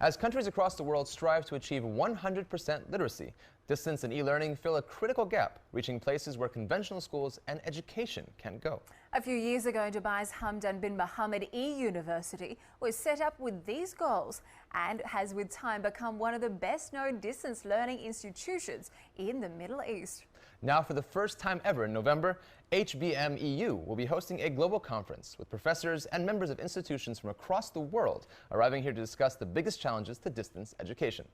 As countries across the world strive to achieve 100% literacy, distance and e-learning fill a critical gap, reaching places where conventional schools and education can't go. A few years ago, Dubai's Hamdan bin Mohammed E-University was set up with these goals and has with time become one of the best-known distance learning institutions in the Middle East. Now, for the first time ever in November, HBMEU will be hosting a global conference with professors and members of institutions from across the world arriving here to discuss the biggest challenges to distance education.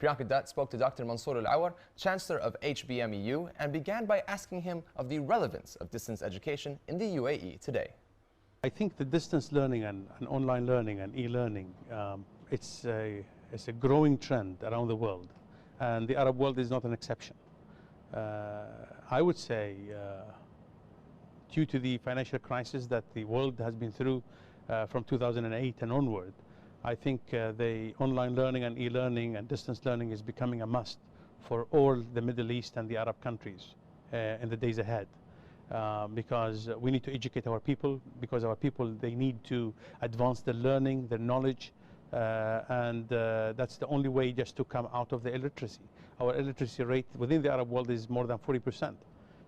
Priyanka Dutt spoke to Dr. Mansoor Alawar, Chancellor of HBMEU, and began by asking him of the relevance of distance education in the UAE today. I think the distance learning and online learning and e-learning, it's a growing trend around the world, and the Arab world is not an exception. I would say, due to the financial crisis that the world has been through from 2008 and onward, I think the online learning and e-learning and distance learning is becoming a must for all the Middle East and the Arab countries in the days ahead. Because we need to educate our people, because our people, they need to advance their learning, their knowledge, and that's the only way just to come out of the illiteracy. Our illiteracy rate within the Arab world is more than 40%.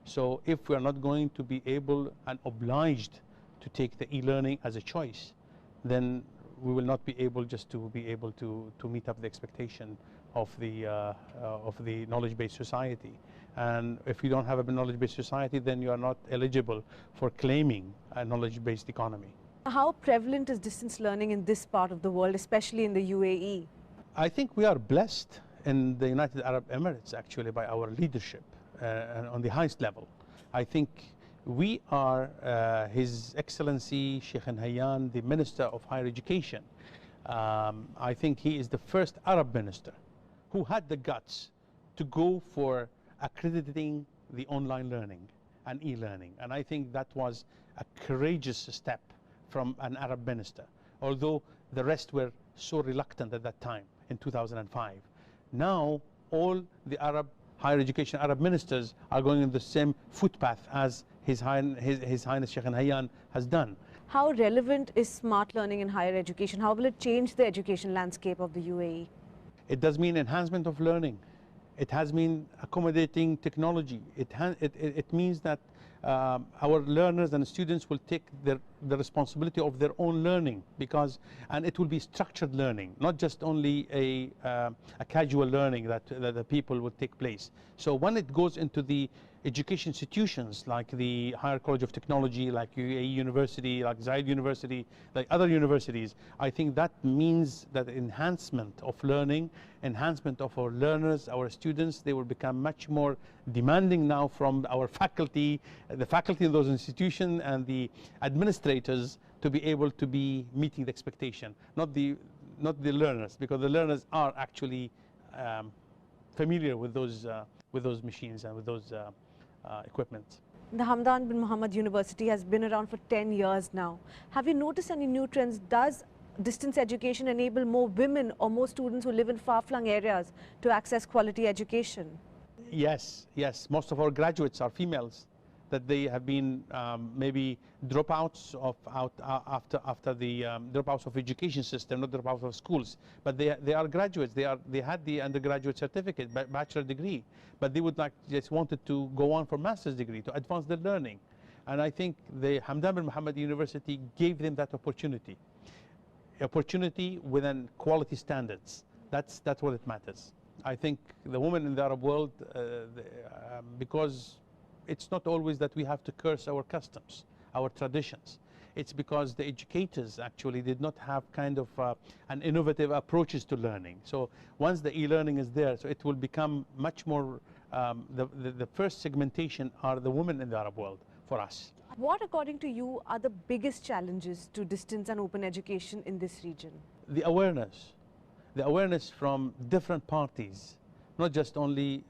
So if we are not going to be able and obliged to take the e-learning as a choice, then we will not be able to meet up the expectation of the knowledge-based society. And if you don't have a knowledge-based society, then you are not eligible for claiming a knowledge-based economy. How prevalent is distance learning in this part of the world, especially in the UAE? I think we are blessed in the United Arab Emirates, actually, by our leadership and on the highest level. I think we are His Excellency Sheikh Nahyan, the Minister of Higher Education. I think he is the first Arab minister who had the guts to go for accrediting the online learning and e-learning. And I think that was a courageous step from an Arab minister, although the rest were so reluctant at that time in 2005. Now all the Arab higher education Arab ministers are going in the same footpath as His Highness Sheikh Nahyan has done. How relevant is smart learning in higher education? How will it change the education landscape of the UAE? It does mean enhancement of learning. It has mean accommodating technology. It means that our learners and students will take the responsibility of their own learning, and it will be structured learning, not just only a casual learning that the people will take place. So when it goes into the education institutions like the Higher College of Technology, like UAE University, like Zayed University, like other universities, I think that means that enhancement of learning, enhancement of our learners, our students, they will become much more demanding now from our faculty, the faculty in those institutions and the administrators to be able to be meeting the expectation, not the learners, because the learners are actually familiar with those machines and with those equipment. The Hamdan bin Mohammed University has been around for 10 years now. Have you noticed any new trends? Does distance education enable more women or more students who live in far-flung areas to access quality education? Yes, yes. Most of our graduates are females, that they have been maybe dropouts after the dropouts of education system, not dropouts of schools. But they are graduates. They had the undergraduate certificate, bachelor degree, but they would just wanted to go on for master's degree to advance their learning. And I think the Hamdan bin Mohammed University gave them that opportunity within quality standards. That's what it matters. I think the women in the Arab world, because it's not always that we have to curse our customs, our traditions. It's because the educators actually did not have kind of an innovative approaches to learning. So once the e-learning is there, so it will become much more, the first segmentation are the women in the Arab world for us. What, according to you, are the biggest challenges to distance and open education in this region? The awareness from different parties, not just only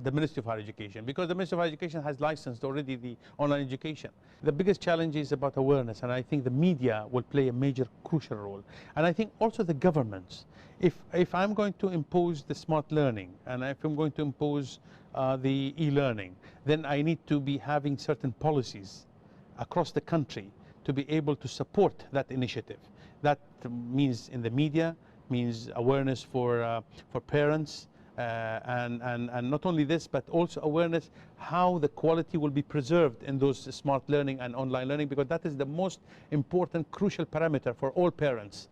the Ministry of Higher Education, because the Ministry of Higher Education has licensed already the online education. The biggest challenge is about awareness, and I think the media will play a major crucial role. And I think also the governments. If I'm going to impose the smart learning, and if I'm going to impose the e-learning, then I need to be having certain policies across the country to be able to support that initiative. That means in the media, means awareness for parents, and not only this, but also awareness how the quality will be preserved in those smart learning and online learning, because that is the most important, crucial parameter for all parents.